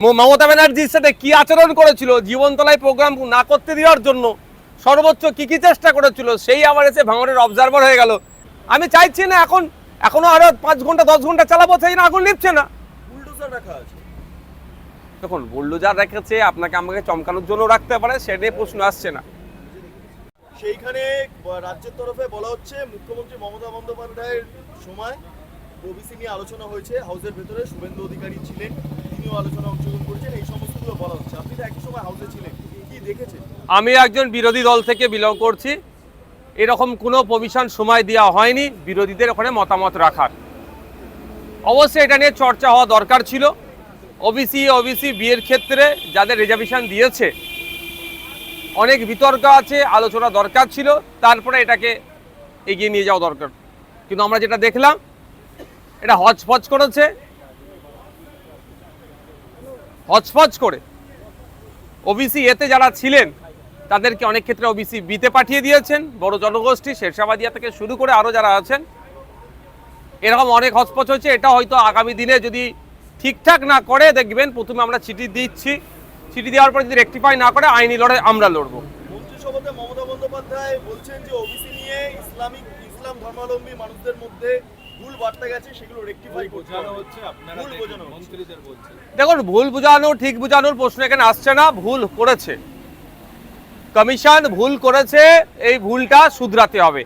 মমতা ব্যানার্জির সাথে কি আচরণ করেছিল, জীবনতলায় প্রোগ্রাম না করতে দেওয়ার জন্য সর্বোচ্চ কি চেষ্টা করেছিল, সেই আবার এসে ভাঙড়ের অবজারভার হয়ে গেল। আমি চাইছি না এখনো আরো 5 ঘন্টা 10 ঘন্টা চালাবো, সেই না আগুন নিচ্ছে না। বুলডোজার রাখা আছে, দেখুন বুলডোজার রেখেছে, আপনাকে আমাকে চমকানোর জন্য রাখতে পারে, সে নিয়ে প্রশ্ন আসছে না। সেইখানে রাজ্যের তরফে বলা হচ্ছে মুখ্যমন্ত্রী মমতা বন্দ্যোপাধ্যায়ের সময় ওবিসি নিয়ে আলোচনা হয়েছে, হাউসের ভেতরে শুভেন্দু অধিকারী ছিলেন, তিনিও আলোচনা অংশগ্রহণ করেছেন, এই সমস্তগুলো বলা হচ্ছে। আপনি তো একই সময় হাউসে ছিলেন, কি দেখেছেন? আমি একজন বিরোধী দল থেকে বিলং করছি, এরকম কোনো প্রভিশন সময় দেওয়া হয়নি বিরোধীদের ওখানে মতামত রাখার। অবশ্যই এটা নিয়ে চর্চা হওয়া দরকার ছিল। ওবিসি বিয়ের ক্ষেত্রে যাদের রিজার্ভেশন দিয়েছে অনেক বিতর্ক আছে, আলোচনা দরকার ছিল, তারপরে এটাকে এগিয়ে নিয়ে যাওয়া দরকার। কিন্তু আমরা যেটা দেখলাম এটা হচপচ করেছে, হচপচ করে ওবিসি এতে যারা ছিলেন তাদেরকে অনেক ক্ষেত্রে ওবিসি বিতে পাঠিয়ে দিয়েছেন। বড় জনগোষ্ঠী শেরশাবাদিয়া থেকে শুরু করে আরও যারা আছেন, এরকম অনেক হচপচ হয়েছে। এটা হয়তো আগামী দিনে যদি ঠিকঠাক না করে, দেখবেন প্রথমে আমরা চিঠি দিচ্ছি, চিঠি দেওয়ার পরে যদি রেকটিফাই না করে আইনি লড়াই আমরা লড়বো। মন্ত্রিসভাতে মমতা বন্দ্যোপাধ্যায় বলছেন যে ওবিসি নিয়ে ইসলাম ধর্মাবলম্বী মানুষদের মধ্যে ভুল বার্তা গেছে, সেগুলো রেকটিফাই করতে হচ্ছে। আপনারা মন্ত্রীদের বলছেন, দেখুন ভুল বোঝানো ঠিক বোঝানোর প্রশ্ন এখানে আসছে না। ভুল করেছে কমিশন, ভুল করেছে, এই ভুলটা শুধরাতে হবে।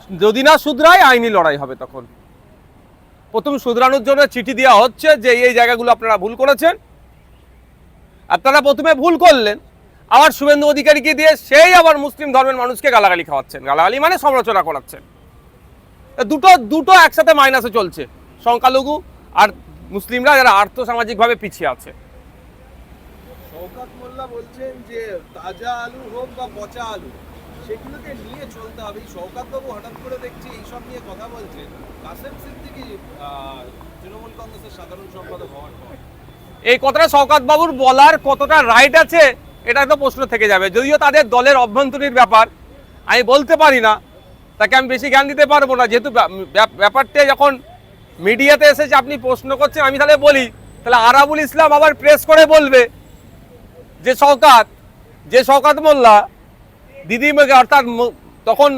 যদি না শুধরায় আইনি লড়াই হবে। তখন প্রথম শুধরানোর জন্য চিঠি দেওয়া হচ্ছে যে এই জায়গাগুলো আপনারা ভুল করেছেন। আপনারা প্রথমে ভুল করলেন, আবার শুভেন্দু অধিকারীকে দিয়ে সেই আবার মুসলিম ধর্মের মানুষকে গালাগালি খাওয়াচ্ছেন। গালাগালি মানে সমালোচনা করাচ্ছেন। দুটো একসাথে মাইনাসে চলছে, সংখ্যালঘু আর মুসলিমরা যারা আর্থসামাজিকভাবে পিছিয়ে আছে। শওকত মোল্লা বলছেন যে তাজা আলু হোক বা পচা আলু, সেগুলোকে নিয়ে চলতে হবে। শওকত বাবু হঠাৎ করে দেখছি এইসব নিয়ে কথা বলছেন। কাসেম সিদ্দিকী তৃণমূল কংগ্রেসের সাধারণ সম্পাদক হওয়ার পর এই কথাটা শওকত বাবুর বলার কতটা রাইট আছে এটা তো প্রশ্ন থেকে যাবে। যদিও তাদের দলের অভ্যন্তরীণ ব্যাপার, আমি বলতে পারি না, তাকে আমি বেশি জ্ঞান দিতে পারবো না। যেহেতু ব্যাপারটা যখন মিডিয়াতে এসেছে আপনি প্রশ্ন করছেন, আমি তাহলে বলি, তাহলে আরাবুল ইসলাম আবার প্রেস করে বলবে যে শওকত মোল্লা দিদি অর্থাৎ তখন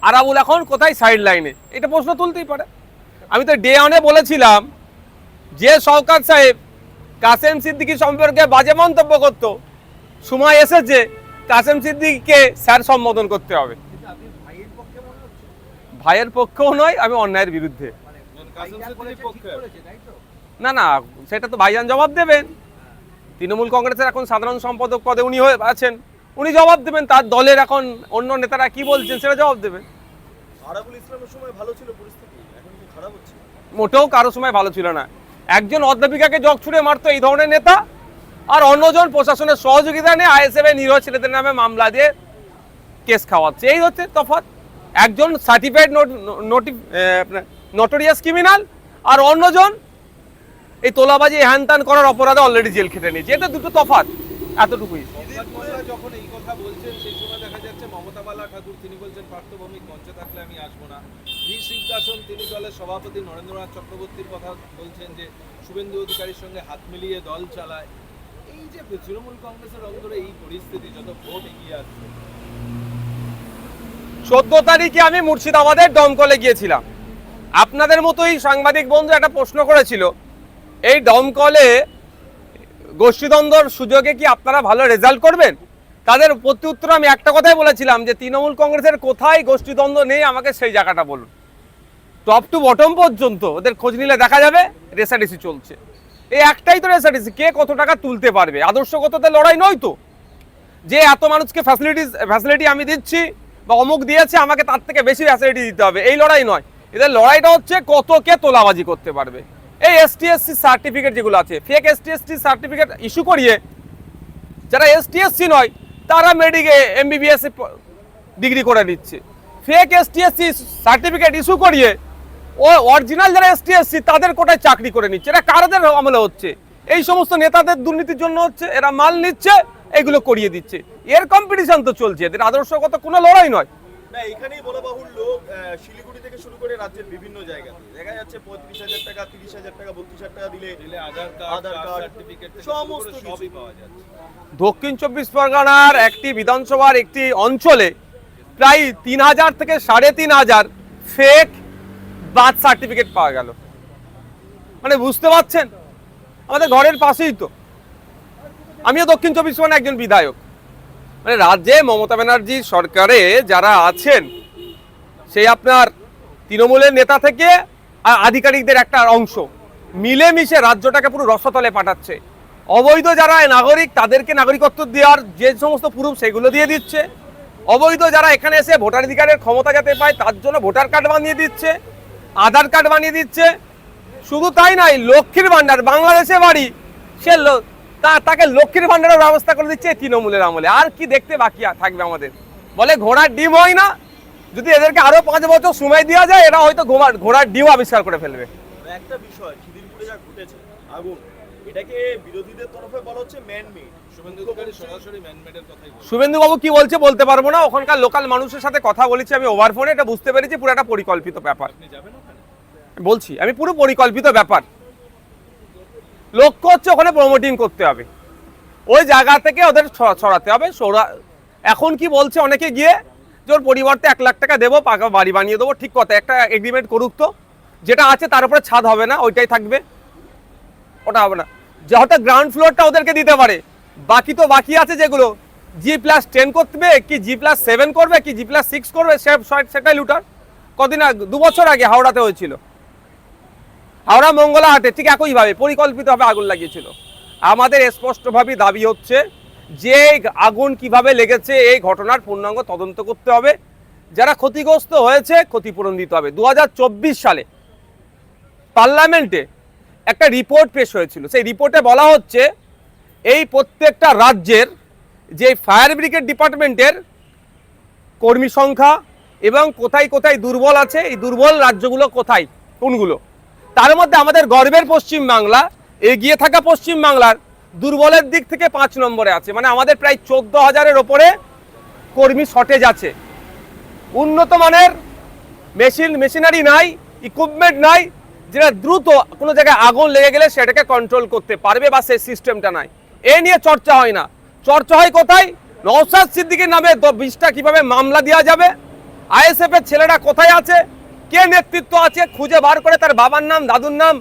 আরাবুল এখন কোথায় সাইড লাইনে, এটা প্রশ্ন তুলতেই পারে। আমি তো ডে ওয়ানে বলেছিলাম যে শওকত সাহেব কাসেম সিদ্দিকী সম্পর্কে বাজে মন্তব্য করত, সময় এসেছে কাসেম সিদ্দিকীকে স্যার সম্বোধন করতে হবে। ভাইয়ের পক্ষেও নয়, আমি অন্যায়ের বিরুদ্ধে। না সেটা তো ভাইজান জবাব দেবেন। তৃণমূল কংগ্রেসের এখন সাধারণ সম্পাদক পদে উনি হয়ে আছেন, উনি জবাব দেবেন। তার দলের এখন অন্য নেতারা কি বলছেন সেটা জবাব দেবেন। আরাবুল ইসলামের সময় ভালো ছিল পরিস্থিতি, এখন কি খারাপ হচ্ছে? মোটেও কারো সময় ভালো ছিল না। একজন অধ্যাপিকাকে জগ ছুড়ে মারতো এই ধরনের নেতা, আর অন্যজন প্রশাসনের সহযোগিতা নিয়ে আইএসএফ এর নিরীহ ছেলেদের নামে মামলা দিয়ে কেস খাওয়াচ্ছে। এই হচ্ছে তফাৎ। একজন সার্টিফাইড নোটোরিয়াস ক্রিমিনাল, আর অন্যজন এই তোলাবাজি হ্যানত্যান করার অপরাধে অলরেডি জেল খেটে নিয়েছে। এটা দুটো তফাৎ, এতটুকুই। যখন এই কথা বলছেন সেই সময় দেখা যাচ্ছে মমতা বালা ঠাকুর তিনি বলছেন পার্থভৌমিক মঞ্চে থাকলে আমি আসবো না। ভি সিদ্ধাসন তিনি দলের সভাপতি নরেন্দ্রনাথ চক্রবর্তীর কথা বলছেন যে শুভেন্দু অধিকারীর সঙ্গে হাত মিলিয়ে দল চালায়। এই যে তৃণমূল কংগ্রেসের অন্তরে এই পরিস্থিতি, যত ভোট এগিয়ে আসছে। 14 তারিখে আমি মুর্শিদাবাদের দমকলে গিয়েছিলাম। আপনাদের মতোই সাংবাদিক বন্ধু একটা প্রশ্ন করেছিল, এই দমকলে গোষ্ঠীদ্বন্দ্বর সুযোগে কি আপনারা ভালো রেজাল্ট করবেন? তাদের প্রত্যুত্তরে আমি একটা কথাই বলেছিলাম যে তৃণমূল কংগ্রেসের কোথায় গোষ্ঠীদ্বন্দ্ব নেই আমাকে সেই জায়গাটা বলুন। টপ টু বটম পর্যন্ত ওদের খোঁজ নিলে দেখা যাবে রেসারেসি চলছে। এই একটাই তো রেসারেসি, কে কত টাকা তুলতে পারবে। আদর্শগততে লড়াই নয় তো, যে এত মানুষকে ফ্যাসিলিটি আমি দিচ্ছি বা অমুক দিয়েছে আমাকে তার থেকে বেশি ফ্যাসিলিটি দিতে হবে, এই লড়াই নয়। এদের লড়াইটা হচ্ছে কত কে তোলাবাজি করতে পারবে। এই এসটিএসসি সার্টিফিকেট যেগুলো আছে, ফেক এসটিএসসি সার্টিফিকেট ইস্যু করিয়ে যারা এসটিএসসি নয় তারা এমবিবিএস ডিগ্রি করে নিচ্ছে। ফেক এসটিএসসি সার্টিফিকেট ইস্যু করিয়ে ও অরিজিনাল যারা এসটিএসসি তাদের কোটায় চাকরি করে নিচ্ছে। এটা কারদের আমলে হচ্ছে? এই সমস্ত নেতাদের দুর্নীতির জন্য হচ্ছে। এরা মাল নিচ্ছে, এগুলো করিয়ে দিচ্ছে। এর কম্পিটিশন তো চলছে, এদের আদর্শগত কোনো লড়াই নয়। না, এখানেই বলা বাহুল্য, শিলিগুড়ি থেকে শুরু করে রাজ্যের বিভিন্ন জায়গাতে দেখা যাচ্ছে 35,000 টাকা, 30,000 টাকা, 32,000 টাকা দিলে দিলে আধার আধার কার্ড, কার্ড, সার্টিফিকেট থেকে সমস্ত সমস্ত কিছু। সবই পাওয়া যাচ্ছে। দক্ষিণ চব্বিশ পরগনার একটি বিধানসভার একটি অঞ্চলে প্রায় 3,000 থেকে 3,500 ফেক বার্থ সার্টিফিকেট পাওয়া গেল। মানে বুঝতে পারছেন, আমাদের ঘরের পাশেই তো। আমিও দক্ষিণ চব্বিশ পরগনার একজন বিধায়ক। মানে রাজ্যে মমতা ব্যানার্জির সরকারে যারা আছেন, সেই আপনার তৃণমূলের নেতা থেকে আর আধিকারিকদের একটা অংশ মিলেমিশে রাজ্যটাকে পুরো রসতলে পাঠাচ্ছে। অবৈধ যারা নাগরিক তাদেরকে নাগরিকত্ব দেওয়ার যে সমস্ত প্রুফ সেগুলো দিয়ে দিচ্ছে। অবৈধ যারা এখানে এসে ভোটাধিকারের ক্ষমতা যাতে পায় তার জন্য ভোটার কার্ড বানিয়ে দিচ্ছে, আধার কার্ড বানিয়ে দিচ্ছে। শুধু তাই নয়, লক্ষ্মীর ভাণ্ডার, বাংলাদেশে বাড়ি, সে তাকে লক্ষ্মীর ভাণ্ডারের ব্যবস্থা করে দিচ্ছে তৃণমূলের আমলে। আর কি দেখতে বাকি থাকবে আমাদের? বলে ঘোড়ার ডিম হয় না, যদি এদেরকে আরো 5 বছর সময় দেওয়া যায় এরা হয়তো ঘোড়ার ডিম আবিষ্কার করে ফেলবে। একটা বিষয় খিদিরপুরে যা ঘটেছে আগুন, এটাকে বিরোধীদের তরফে বলা হচ্ছে ম্যান মেড। শুভেন্দু অধিকারী সরাসরি ম্যানমেডের কথাই বলছেন। শুভেন্দুবাবু কি বলছে বলতে পারবো না, ওখানকার লোকাল মানুষের সাথে কথা বলেছি আমি ওভার ফোনে, এটা বুঝতে পেরেছি পুরো একটা পরিকল্পিত ব্যাপার। আপনি যাবেন ওখানে? বলছি আমি পুরো পরিকল্পিত ব্যাপার। লক্ষ্য হচ্ছে ওখানে প্রমোটিং করতে হবে, ওই জায়গা থেকে ওদের ছড়াতে হবে। এখন কি বলছে অনেকে গিয়ে যে ওর পরিবর্তে 1 লাখ টাকা দেবো, পাকা বাড়ি বানিয়ে দেবো। ঠিক কথা, একটা এগ্রিমেন্ট করুক তো, যেটা আছে তার উপরে ছাদ হবে না, ওইটাই থাকবে, ওটা হবে না। যে হয়তো গ্রাউন্ড ফ্লোরটা ওদেরকে দিতে পারে, বাকি তো বাকি আছে যেগুলো G+10 করবে কি G+7 করবে কি G+6 করবে, সেটাই লুটার। কদিন 2 বছর আগে হাওড়াতে হয়েছিল, হাওড়া মঙ্গলা হাটে ঠিক একইভাবে পরিকল্পিতভাবে আগুন লাগিয়েছিল। আমাদের স্পষ্টভাবে দাবি হচ্ছে যে আগুন কিভাবে লেগেছে এই ঘটনার পূর্ণাঙ্গ তদন্ত করতে হবে, যারা ক্ষতিগ্রস্ত হয়েছে ক্ষতিপূরণ দিতে হবে। 2024 সালে পার্লামেন্টে একটা রিপোর্ট পেশ হয়েছিল, সেই রিপোর্টে বলা হচ্ছে এই প্রত্যেকটা রাজ্যের যে ফায়ার ব্রিগেড ডিপার্টমেন্টের কর্মী সংখ্যা এবং কোথায় কোথায় দুর্বল আছে, এই দুর্বল রাজ্যগুলো কোথায় কোনগুলো। তার মধ্যে আমাদের গর্বের পশ্চিম বাংলা, এগিয়ে থাকা পশ্চিম বাংলার দুর্বলের দিক থেকে 5 নম্বরে আছে। মানে আমাদের প্রায় 14,000-এর ওপরে কর্মী শর্টেজ আছে। উন্নত মানের মেশিনারি নাই, ইকুইপমেন্ট নাই, যেটা দ্রুত কোনো জায়গায় আগুন লেগে গেলে সেটাকে কন্ট্রোল করতে পারবে, বা সেই সিস্টেমটা নাই। এ নিয়ে চর্চা হয় না, চর্চা হয় কোথায়? নওশাদ সিদ্দিকীর নামে 20টা কিভাবে মামলা দেওয়া যাবে, আইএসএফ এর ছেলেরা কোথায় আছে, কে নেতৃত্ব আছে খুঁজে বার করে তার বাবার নাম দাদুর নাম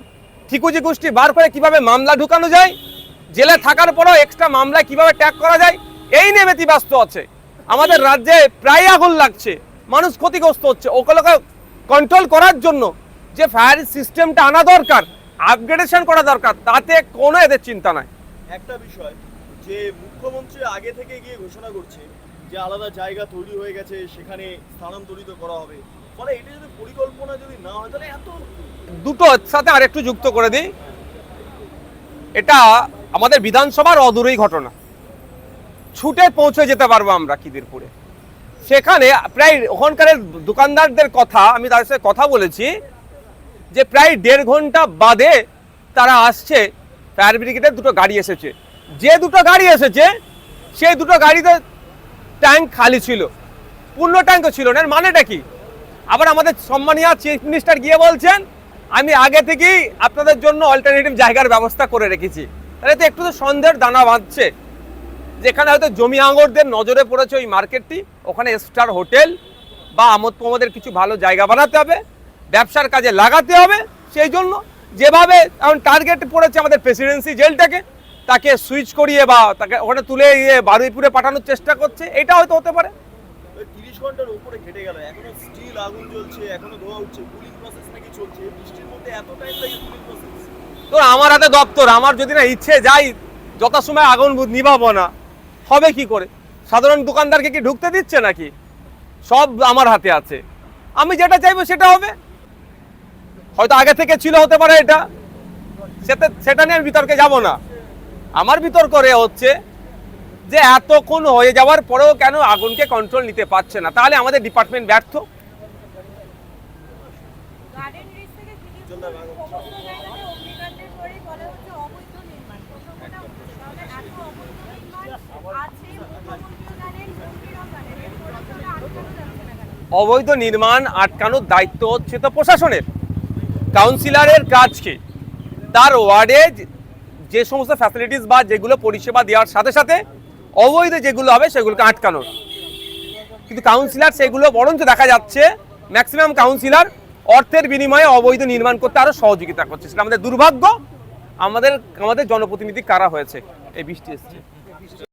ঠিকুজি গোষ্ঠী বার করে কিভাবে মামলা ঢুকানো যায়, জেলে থাকার পরেও এক্সট্রা মামলায় কিভাবে ট্যাগ করা যায়, এই নিয়ে ব্যতিব্যস্ত আছে। আমাদের রাজ্যে প্রায় আগুন লাগছে, মানুষ ক্ষতিগ্রস্ত হচ্ছে। ওগুলোকে কন্ট্রোল করার জন্য যে ফায়ার সিস্টেমটা আনা দরকার, আপগ্রেডেশন করা দরকার, তাতে কোনো এদের চিন্তা নাই। একটা বিষয় যে মুখ্যমন্ত্রী আগে থেকে গিয়ে ঘোষণা করছে যে আলাদা জায়গা তৈরি হয়ে গেছে, সেখানে স্থানান্তরিত করা হবে, ফলে এটা যদি পরিকল্পনা যদি না হয় তাহলে এত দুটো সাথে আরেকটু যুক্ত করে দিই, এটা আমাদের বিধানসভার অদূরেই ঘটনা, ছুটে পৌঁছে যেতে পারবো আমরা খিদিরপুরে। সেখানে প্রায় ওখানকার দোকানদারদের কথা, আমি তাদের সাথে কথা বলেছি, যে প্রায় 1.5 ঘন্টা বাদে তারা আসছে। ফায়ার ব্রিগেডের 2টো গাড়ি এসেছে, যে 2টো গাড়ি এসেছে সেই 2টো গাড়িতে ট্যাঙ্ক খালি ছিল, পূর্ণ ট্যাঙ্কও ছিল না। এর মানেটা কি? আবার আমাদের সম্মানীয় চিফ মিনিস্টার গিয়ে বলছেন আমি আগে থেকেই আপনাদের জন্য অল্টারনেটিভ জায়গার ব্যবস্থা করে রেখেছি। তাহলে তো একটু তো সন্দেহের দানা বাঁধছে, যেখানে হয়তো জমি আঙরদের নজরে পড়েছে ওই মার্কেটটি, ওখানে স্টার হোটেল বা আমোদ প্রমোদের কিছু ভালো জায়গা বানাতে হবে, ব্যবসার কাজে লাগাতে হবে। সেই জন্য যেভাবে এখন টার্গেট পড়েছে আমাদের প্রেসিডেন্সি জেলটাকে, তাকে সুইচ করিয়ে বা তাকে ওখানে তুলে বারুইপুরে পাঠানোর চেষ্টা করছে, এটা হয়তো হতে পারে। 30 ঘন্টার উপরে কেটে গেল, এখনো স্টিল আগুন জ্বলছে, এখনো ধোঁয়া উঠছে, কুলিং প্রসেস নাকি চলছে। বৃষ্টির মধ্যে এত টাইম লাগে কুলিং প্রসেস? তো আমার হাতে দপ্তর, আমার যদি না ইচ্ছে যাই যথাসময় আগুন নিভাবো না, হবে কি করে? সাধারণ দোকানদারকে কি ঢুকতে দিচ্ছে নাকি? সব আমার হাতে আছে, আমি যেটা চাইবো সেটা হবে। হয়তো আগে থেকে ছিল, হতে পারে এটা, সেটা নিয়ে আমি বিতর্কে যাব না। আমার বিতর্ক হচ্ছে যে এতক্ষণ হয়ে যাওয়ার পরেও কেন আগুনকে কন্ট্রোল নিতে পারছে না, তাহলে আমাদের ডিপার্টমেন্ট ব্যর্থ। অবৈধ নির্মাণ আটকানোর দায়িত্ব হচ্ছে তো প্রশাসনের। কাউন্সিলরের কাজ কি? তার ওয়ার্ডে যে সমস্ত ফ্যাসিলিটিস বা যেগুলো পরিষেবা দেওয়ার সাথে সাথে অবৈধ যেগুলো হবে সেগুলোকে আটকানোর। কিন্তু কাউন্সিলর সেগুলো বরঞ্চ দেখা যাচ্ছে ম্যাক্সিমাম কাউন্সিলর অর্থের বিনিময়ে অবৈধ নির্মাণ করতে আরো সহযোগিতা করছে। সেটা আমাদের দুর্ভাগ্য। আমাদের জনপ্রতিনিধি কারা হয়েছে, এই বৃষ্টি এসছে।